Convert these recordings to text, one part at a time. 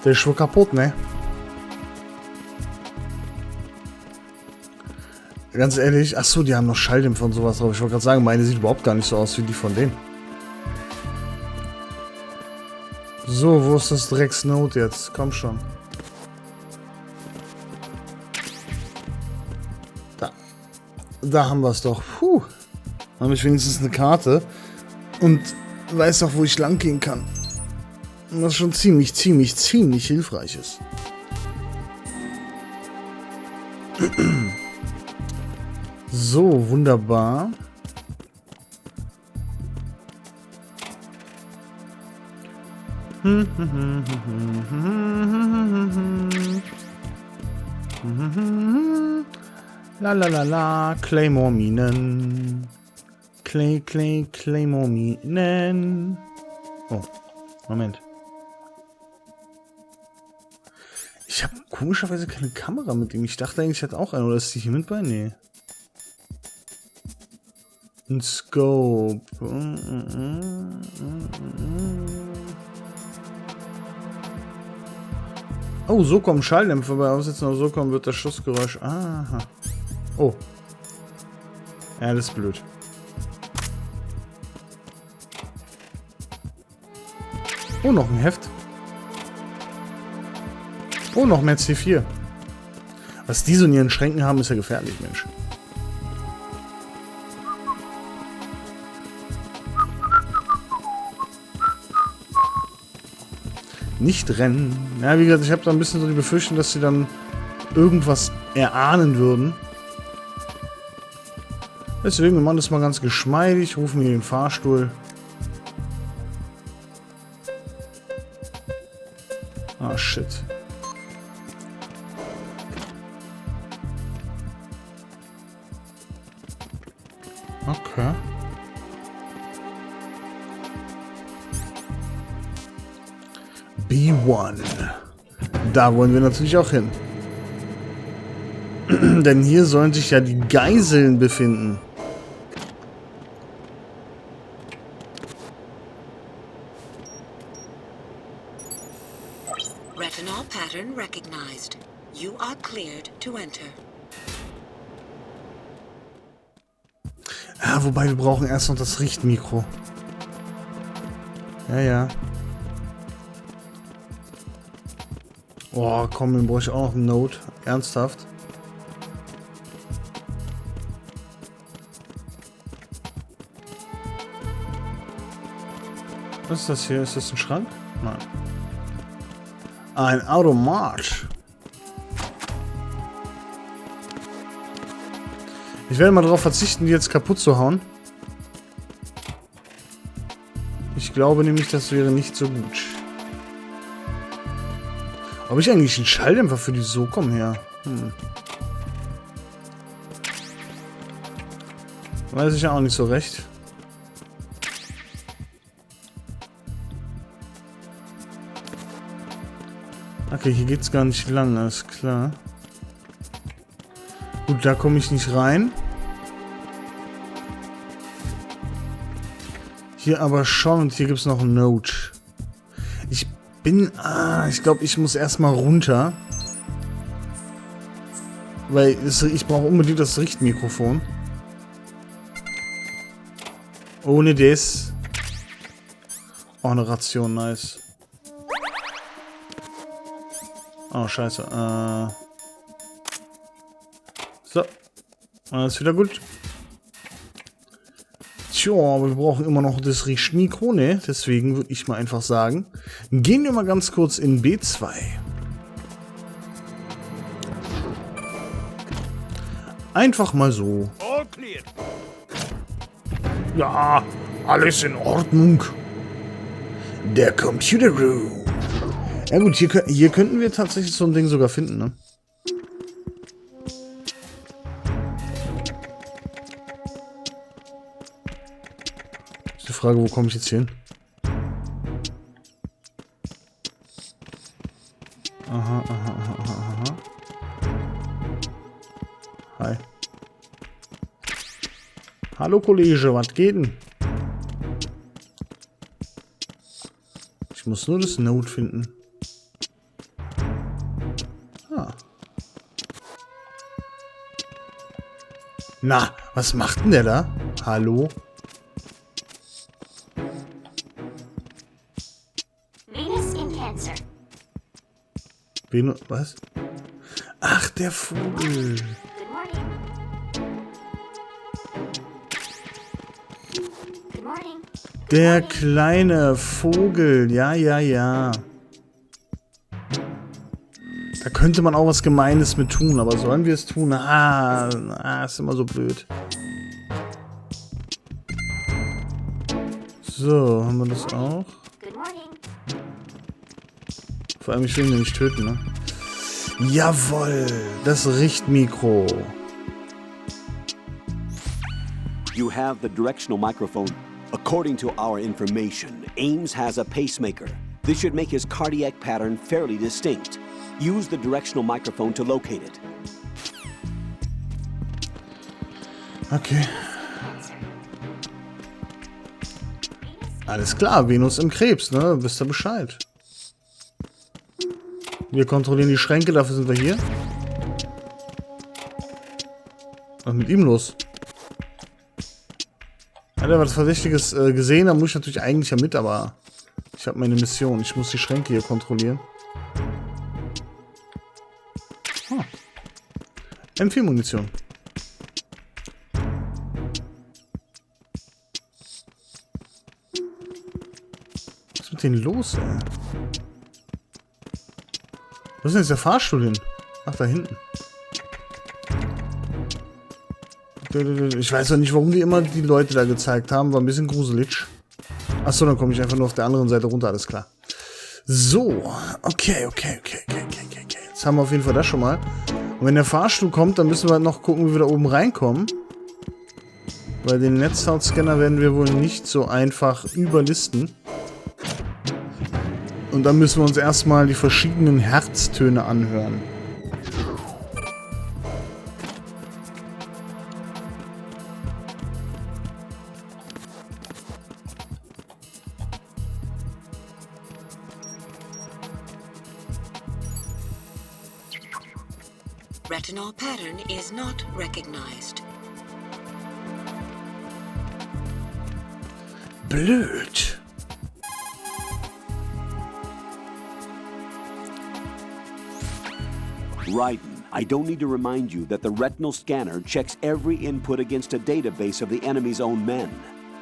Der ist schon kaputt, ne? Ganz ehrlich, achso, die haben noch Schalldämpfer und sowas drauf. Ich wollte gerade sagen, meine sieht überhaupt gar nicht so aus wie die von denen. So, wo ist das Drecksnote jetzt? Komm schon. Da. Da haben wir es doch. Puh. Dann habe ich wenigstens eine Karte und weiß auch, wo ich lang gehen kann. Was schon ziemlich hilfreich ist. So, wunderbar. La la la la, Claymore-Minen. Claymore-Minen. Oh, Moment. Ich habe komischerweise keine Kamera mit ihm. Ich dachte eigentlich, ich hätte auch eine. Oder ist die hier mit bei? Nee. Ein Scope. Oh, so kommen Schalldämpfer bei Aussetzen, aber so kommen wird das Schussgeräusch. Aha. Oh. Ja, das ist blöd. Oh, noch ein Heft. Oh, noch mehr C4. Was die so in ihren Schränken haben, ist ja gefährlich, Mensch. Nicht rennen. Ja, wie gesagt, ich habe da ein bisschen so die Befürchtung, dass sie dann irgendwas erahnen würden. Deswegen, wir machen das mal ganz geschmeidig. Rufen wir den Fahrstuhl. Ah, shit. Okay. B1. Da wollen wir natürlich auch hin. Denn hier sollen sich ja die Geiseln befinden. Retinol pattern recognized. You are cleared to enter. Ja, wobei wir brauchen erst noch das Richtmikro. Ja, ja. Oh, komm, dann brauche ich auch noch ein Note. Ernsthaft. Was ist das hier? Ist das ein Schrank? Nein. Ein Automat. Ich werde mal darauf verzichten, die jetzt kaputt zu hauen. Ich glaube nämlich, das wäre nicht so gut. Habe ich eigentlich einen Schalldämpfer für die so? Komm her. Weiß ich ja auch nicht so recht. Okay, hier geht's gar nicht lang, ist klar. Gut, da komme ich nicht rein. Hier aber schon und hier gibt es noch ein Note. Ich glaube, ich muss erstmal runter. Weil ich brauche unbedingt das Richtmikrofon. Ohne das. Oh, eine Ration, nice. Oh, scheiße. So. Alles wieder gut. Tja, aber wir brauchen immer noch das Richtmikro, ne? Deswegen würde ich mal einfach sagen, gehen wir mal ganz kurz in B2. Einfach mal so. Ja, alles in Ordnung. Der Computer Room. Ja gut, hier könnten wir tatsächlich so ein Ding sogar finden, ne? Ist die Frage, wo komme ich jetzt hin? Aha. Hi. Hallo Kollege, was geht denn? Ich muss nur das Note finden. Ah. Na, was macht denn der da? Hallo? Venus in Cancer. Venus, was? Ach, der Vogel. Good morning. Good morning. Der kleine Vogel. Ja, ja, ja. Da könnte man auch was Gemeines mit tun, aber sollen wir es tun? Ist immer so blöd. So, haben wir das auch? Good morning. Vor allem, ich will ihn nicht töten, ne? Jawohl, das Richtmikro. You have the directional microphone. According to our information, Ames has a pacemaker. This should make his cardiac pattern fairly distinct. Use the directional microphone to locate it. Okay. Alles klar, Venus im Krebs, ne? Wisst ihr Bescheid. Wir kontrollieren die Schränke, dafür sind wir hier. Was ist mit ihm los? Hat er was Verdächtiges gesehen? Da muss ich natürlich eigentlich ja mit, aber ich habe meine Mission. Ich muss die Schränke hier kontrollieren. M4-Munition. Was ist mit denen los, ey? Wo ist denn jetzt der Fahrstuhl hin? Ach, da hinten. Ich weiß doch nicht, warum die immer die Leute da gezeigt haben. War ein bisschen gruselig. Achso, dann komme ich einfach nur auf der anderen Seite runter. Alles klar. So. Okay. Jetzt haben wir auf jeden Fall das schon mal. Und wenn der Fahrstuhl kommt, dann müssen wir noch gucken, wie wir da oben reinkommen. Weil den Netzhautscanner werden wir wohl nicht so einfach überlisten. Und dann müssen wir uns erstmal die verschiedenen Herztöne anhören. Retinal pattern is not recognized. Blöd. Raiden, I don't need to remind you that the retinal scanner checks every input against a database of the enemy's own men.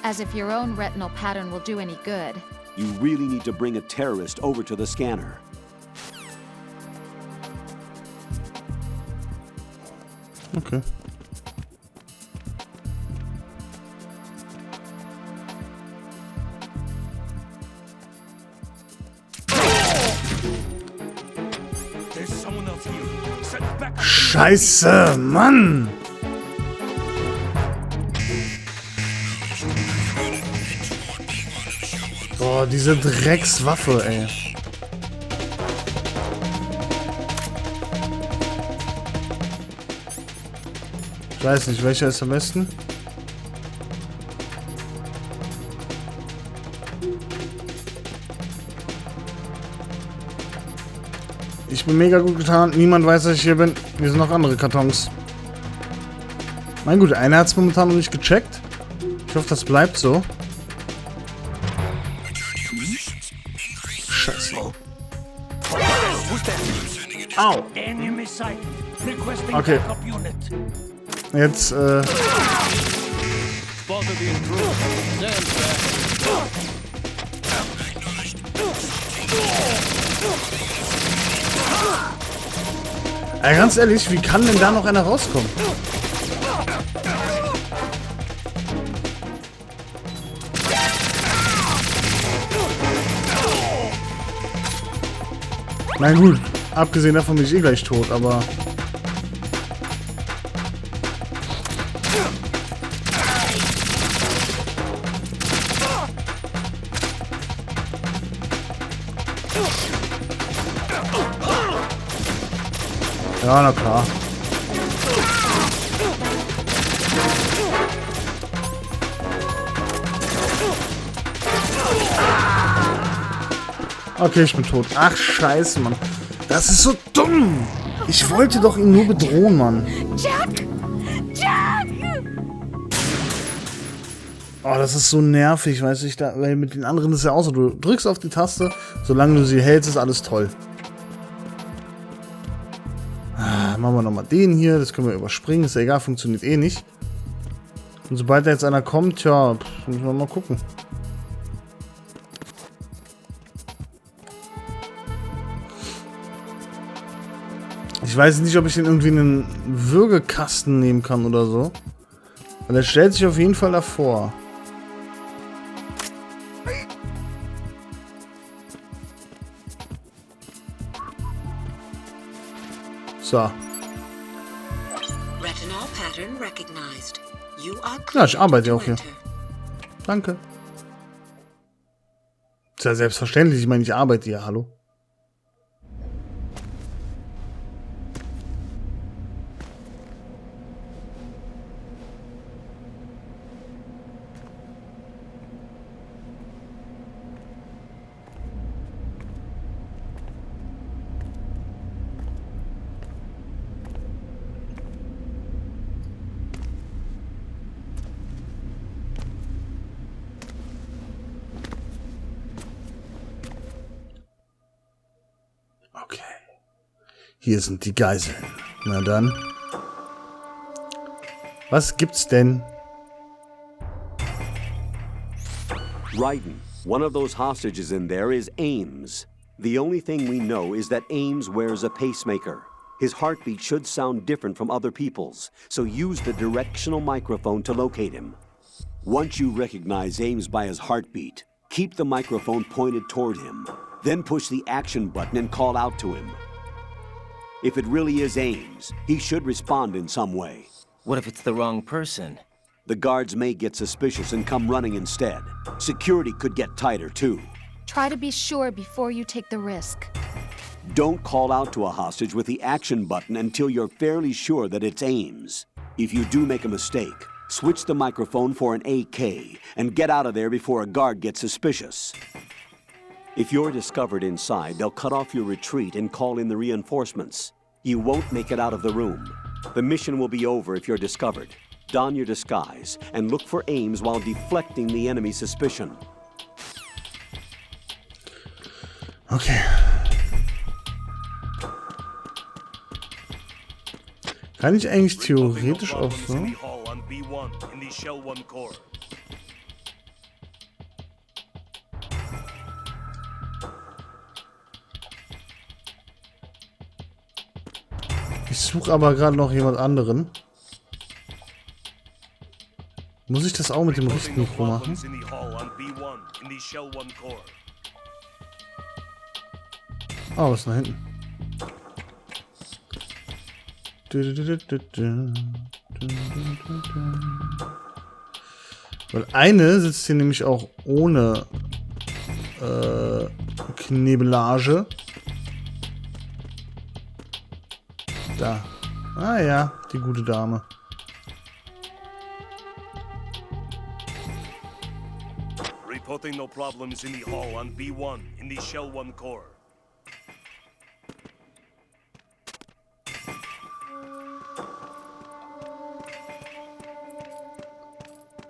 As if your own retinal pattern will do any good. You really need to bring a terrorist over to the scanner. Okay. Scheiße, Mann! Boah, diese Dreckswaffe, ey. Ich weiß nicht, welcher ist am besten? Ich bin mega gut getan. Niemand weiß, dass ich hier bin. Hier sind noch andere Kartons. Mein gut, einer hat es momentan noch nicht gecheckt. Ich hoffe, das bleibt so. Scheiße. Au. Okay. Jetzt, ganz ehrlich, wie kann denn da noch einer rauskommen? Na gut, abgesehen davon bin ich eh gleich tot, aber... Ja, na klar. Okay, ich bin tot. Ach, scheiße, Mann. Das ist so dumm. Ich wollte doch ihn nur bedrohen, Mann. Jack! Jack! Oh, das ist so nervig, weißt du, weil mit den anderen ist ja auch so, du drückst auf die Taste, solange du sie hältst, ist alles toll. Machen wir nochmal den hier, das können wir überspringen, ist ja egal, funktioniert eh nicht. Und sobald da jetzt einer kommt, ja, müssen wir mal gucken. Ich weiß nicht, ob ich den irgendwie in einen Würgekasten nehmen kann oder so. Weil er stellt sich auf jeden Fall davor. So. Retinal pattern recognized. You are Ja, ich arbeite ja auch hier. enter. Danke. Ist ja selbstverständlich, ich meine, ich arbeite hier, hallo. Okay. Hier sind die Geiseln. Na dann. Was gibt's denn? Raiden, one of those hostages in there is Ames. The only thing we know is that Ames wears a pacemaker. His heartbeat should sound different from other people's, so use the directional microphone to locate him. Once you recognize Ames by his heartbeat, keep the microphone pointed toward him. Then push the action button and call out to him. If it really is Ames, he should respond in some way. What if it's the wrong person? The guards may get suspicious and come running instead. Security could get tighter, too. Try to be sure before you take the risk. Don't call out to a hostage with the action button until you're fairly sure that it's Ames. If you do make a mistake, switch the microphone for an AK and get out of there before a guard gets suspicious. If you're discovered inside, they'll cut off your retreat and call in the reinforcements. You won't make it out of the room. The mission will be over if you're discovered. Don your disguise and look for Ames while deflecting the enemy's suspicion. Okay. Kann ich eigentlich theoretisch auch so? Ich suche aber gerade noch jemand anderen. Muss ich das auch mit dem Richtmikro machen? Oh, was ist da hinten? Weil eine sitzt hier nämlich auch ohne Knebelage. Da. Ah ja, die gute Dame. Reporting no problems in the hall on B1 in the Shell 1 core.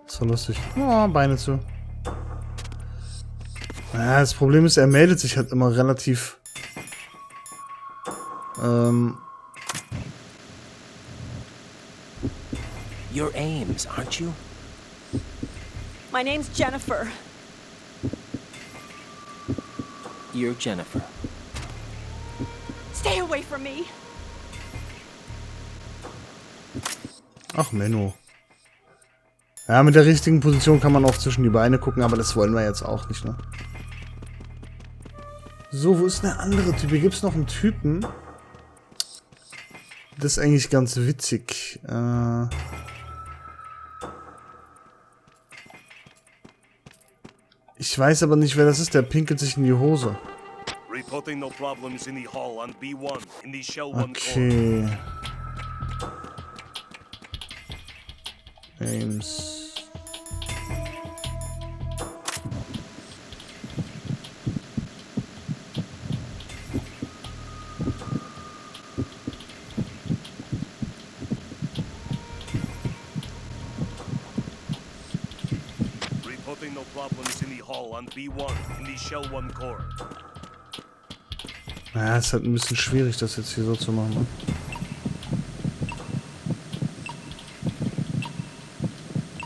So lustig. Oh, Beine zu. Ja, das Problem ist, er meldet sich halt immer relativ You're Ames, aren't you? My name's Jennifer. You're Jennifer. Stay away from me. Ach, Menno. Ja, mit der richtigen Position kann man auch zwischen die Beine gucken, aber das wollen wir jetzt auch nicht, ne? So, wo ist der andere Typ? Hier gibt es noch einen Typen. Das ist eigentlich ganz witzig. Ich weiß aber nicht, wer das ist. Der pinkelt sich in die Hose. Reporting no problems in the hall on B1 in the Shell 1 core. Okay. Ames. problems in the hull on B1 in the Shell 1 core. Ja, ist halt ein bisschen schwierig, das jetzt hier so zu machen. Ne?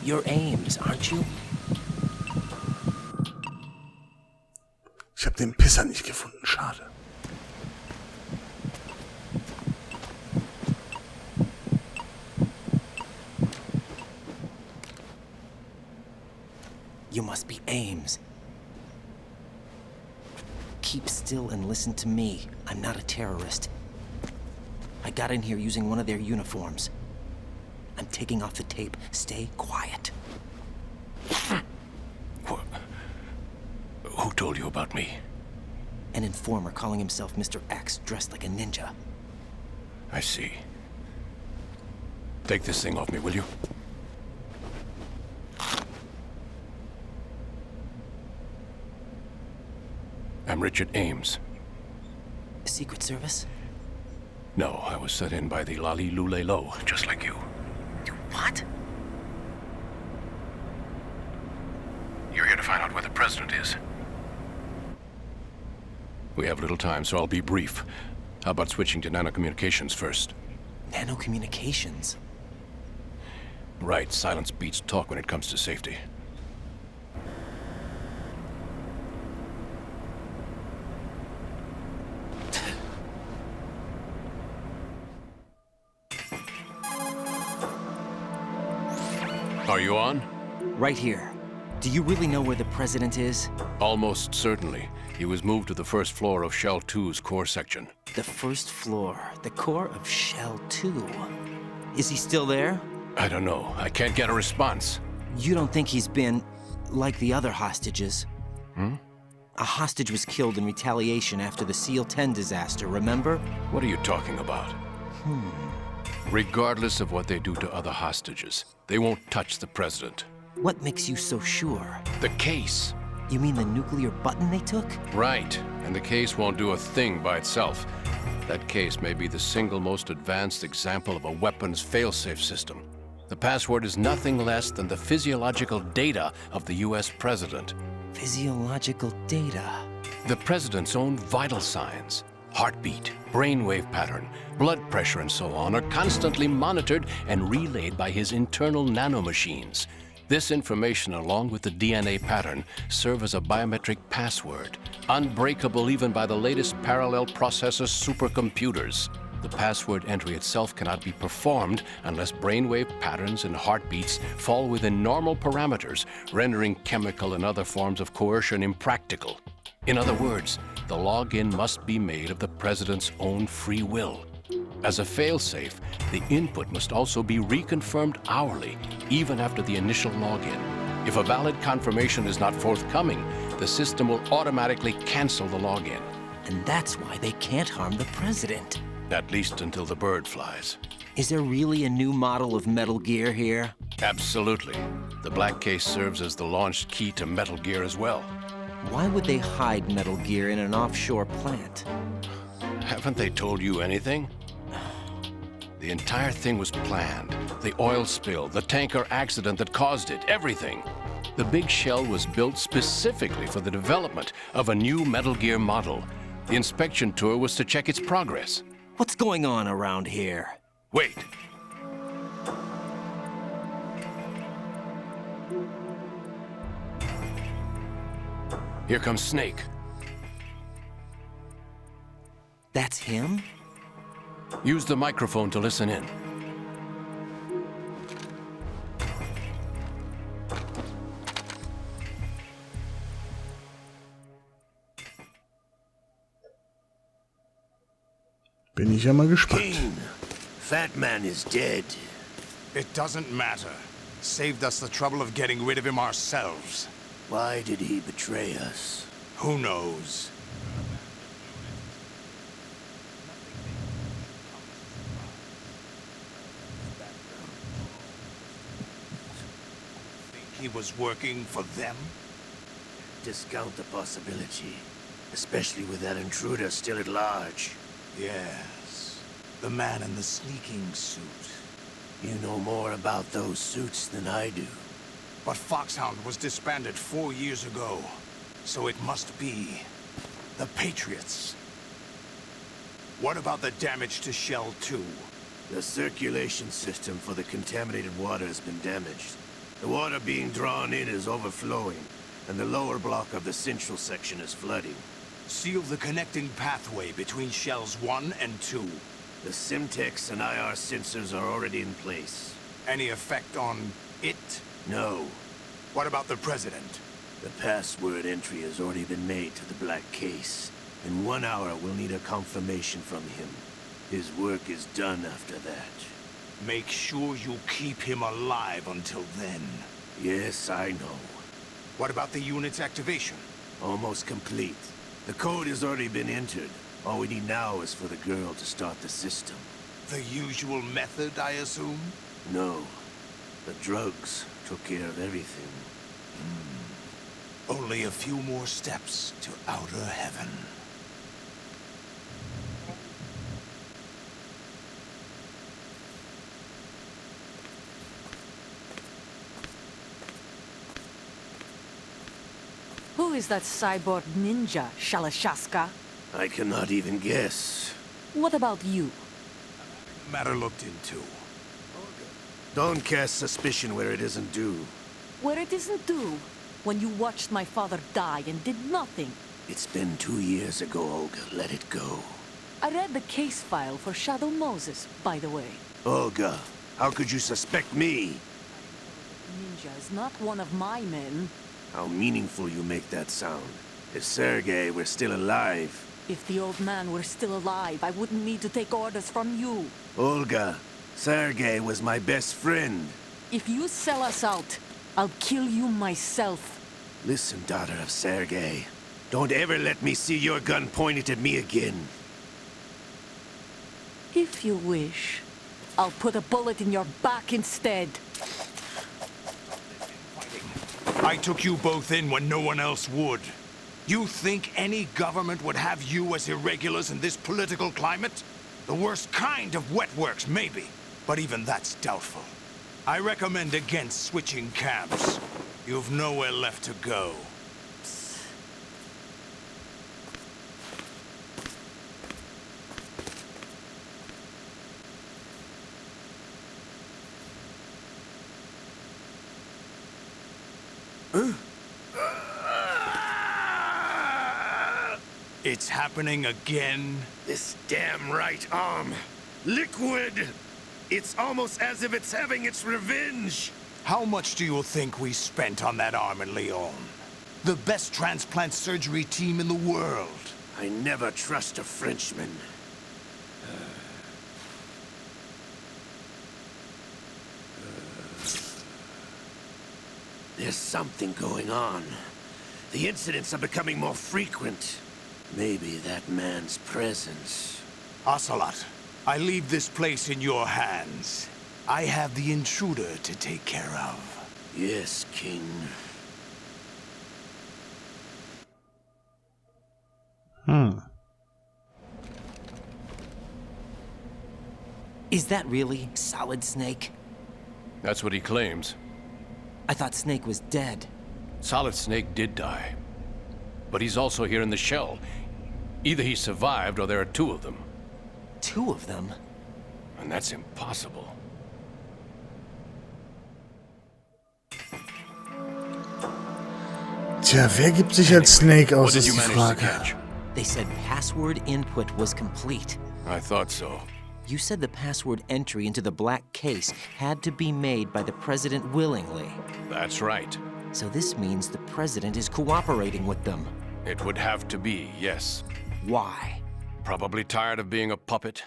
Your aims, aren't you? Ich habe den Pisser nicht gefunden, schade. You must be Ames. Keep still and listen to me. I'm not a terrorist. I got in here using one of their uniforms. I'm taking off the tape. Stay quiet. Who told you about me? An informer calling himself Mr. X, dressed like a ninja. I see. Take this thing off me, will you? I'm Richard Ames. Secret Service? No, I was set in by the Lali Lule Lo, just like you. You what? You're here to find out where the president is. We have little time, so I'll be brief. How about switching to nanocommunications first? Nanocommunications? Right, silence beats talk when it comes to safety. Are you on? Right here. Do you really know where the president is? Almost certainly. He was moved to the first floor of Shell 2's core section. The first floor, the core of Shell 2. Is he still there? I don't know. I can't get a response. You don't think he's been like the other hostages? A hostage was killed in retaliation after the SEAL 10 disaster, remember? What are you talking about? Regardless of what they do to other hostages, they won't touch the president. What makes you so sure? The case. You mean the nuclear button they took? Right. And the case won't do a thing by itself. That case may be the single most advanced example of a weapons failsafe system. The password is nothing less than the physiological data of the US president. Physiological data? The president's own vital signs, heartbeat, brainwave pattern, blood pressure, and so on, are constantly monitored and relayed by his internal nanomachines. This information, along with the DNA pattern, serve as a biometric password, unbreakable even by the latest parallel processor supercomputers. The password entry itself cannot be performed unless brainwave patterns and heartbeats fall within normal parameters, rendering chemical and other forms of coercion impractical. In other words, the login must be made of the president's own free will. As a failsafe, the input must also be reconfirmed hourly, even after the initial login. If a valid confirmation is not forthcoming, the system will automatically cancel the login. And that's why they can't harm the president. At least until the bird flies. Is there really a new model of Metal Gear here? Absolutely. The black case serves as the launch key to Metal Gear as well. Why would they hide Metal Gear in an offshore plant? Haven't they told you anything? The entire thing was planned. The oil spill, the tanker accident that caused it, everything. The big shell was built specifically for the development of a new Metal Gear model. The inspection tour was to check its progress. What's going on around here? Wait. Here comes Snake. That's him? Use the microphone to listen in. Bin ich ja mal gespannt. King, Fat Man is dead. It doesn't matter. Saved us the trouble of getting rid of him ourselves. Why did he betray us? Who knows? Think he was working for them? Discount the possibility, especially with that intruder still at large. Yes. The man in the sneaking suit. You know more about those suits than I do. But Foxhound was disbanded 4 years ago. So it must be the Patriots. What about the damage to Shell 2? The circulation system for the contaminated water has been damaged. The water being drawn in is overflowing, and the lower block of the central section is flooding. Seal the connecting pathway between Shells 1 and 2. The Simtex and IR sensors are already in place. Any effect on it? No. What about the President? The password entry has already been made to the black case. In 1 hour, we'll need a confirmation from him. His work is done after that. Make sure you keep him alive until then. Yes, I know. What about the unit's activation? Almost complete. The code has already been entered. All we need now is for the girl to start the system. The usual method, I assume? No. The drugs took care of everything. Only a few more steps to outer heaven. Who is that cyborg ninja, Shalashaska? I cannot even guess. What about you? Matter looked into. Don't cast suspicion where it isn't due. Where it isn't due? When you watched my father die and did nothing. It's been 2 years ago, Olga. Let it go. I read the case file for Shadow Moses, by the way. Olga, how could you suspect me? Ninja is not one of my men. How meaningful you make that sound. If Sergei were still alive... If the old man were still alive, I wouldn't need to take orders from you. Olga, Sergei was my best friend. If you sell us out, I'll kill you myself. Listen, daughter of Sergei. Don't ever let me see your gun pointed at me again. If you wish, I'll put a bullet in your back instead. I took you both in when no one else would. You think any government would have you as irregulars in this political climate? The worst kind of wet works, maybe. But even that's doubtful. I recommend against switching camps. You've nowhere left to go. It's happening again? This damn right arm. Liquid! It's almost as if it's having its revenge! How much do you think we spent on that arm in Lyon? The best transplant surgery team in the world. I never trust a Frenchman. There's something going on. The incidents are becoming more frequent. Maybe that man's presence. Ocelot, I leave this place in your hands. I have the intruder to take care of. Yes, King. Is that really Solid Snake? That's what he claims. I thought Snake was dead. Solid Snake did die. But he's also here in the shell. Either he survived or there are two of them. Two of them? And that's impossible. Tja, wer gibt sich als Snake aus, ist die Frage. They said password input was complete. I thought so. You said the password entry into the black case had to be made by the President willingly. That's right. So this means the President is cooperating with them. It would have to be, yes. Why? Probably tired of being a puppet,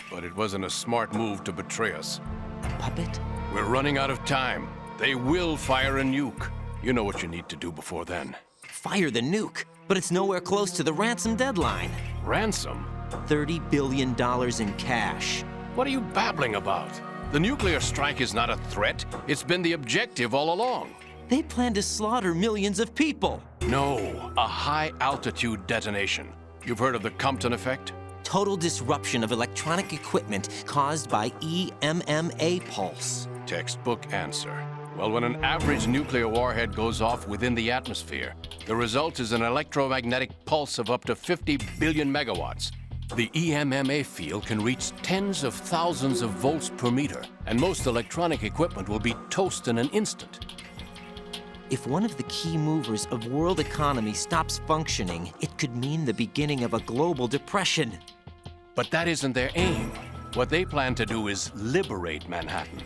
but it wasn't a smart move to betray us. A puppet? We're running out of time. They will fire a nuke. You know what you need to do before then. Fire the nuke? But it's nowhere close to the ransom deadline. Ransom? $30 billion in cash. What are you babbling about? The nuclear strike is not a threat. It's been the objective all along. They plan to slaughter millions of people. No, a high-altitude detonation. You've heard of the Compton effect? Total disruption of electronic equipment caused by EMMA pulse. Textbook answer. Well, when an average nuclear warhead goes off within the atmosphere, the result is an electromagnetic pulse of up to 50 billion megawatts. The EMMA field can reach tens of thousands of volts per meter, and most electronic equipment will be toast in an instant. If one of the key movers of world economy stops functioning, it could mean the beginning of a global depression. But that isn't their aim. What they plan to do is liberate Manhattan.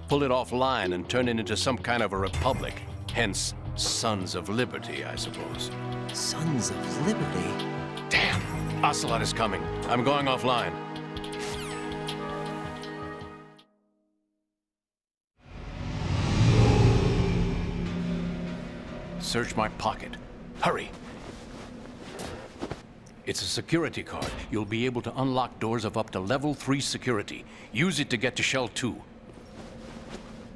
Pull it offline and turn it into some kind of a republic. Hence, Sons of Liberty, I suppose. Sons of Liberty? Damn! Ocelot is coming. I'm going offline. Search my pocket. Hurry! It's a security card. You'll be able to unlock doors of up to level 3 security. Use it to get to Shell 2.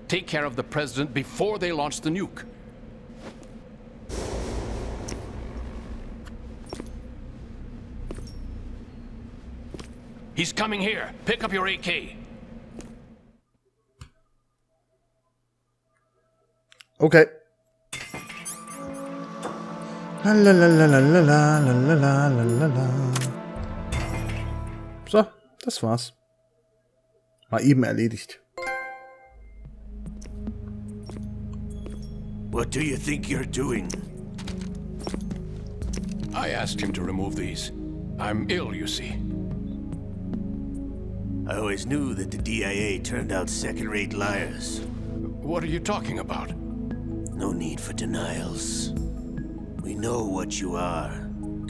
Take care of the president before they launch the nuke. He's coming here. Pick up your AK. Okay. La la la la la la la la la la la. So, das war's. Mal eben erledigt. What do you think you're doing? I asked him to remove these. I'm ill, you see. I always knew that the DIA turned out second-rate liars. What are you talking about? No need for denials. We know what you are,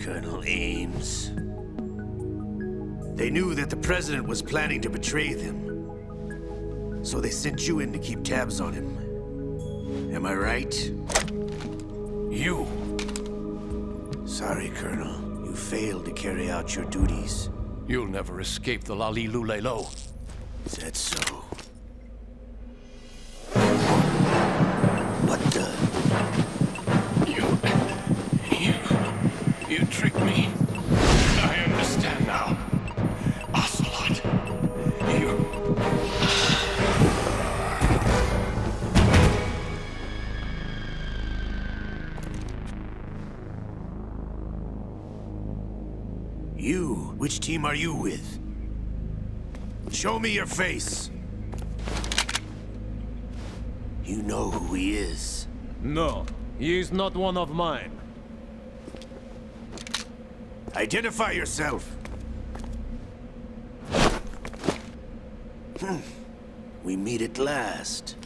Colonel Ames. They knew that the president was planning to betray them. So they sent you in to keep tabs on him. Am I right? You. Sorry, Colonel. You failed to carry out your duties. You'll never escape the Lalilulelo. Is that so? What the? You tricked me. I understand now. Ocelot. You? Which team are you with? Show me your face. You know who he is. No, he is not one of mine. Identify yourself. We meet at last.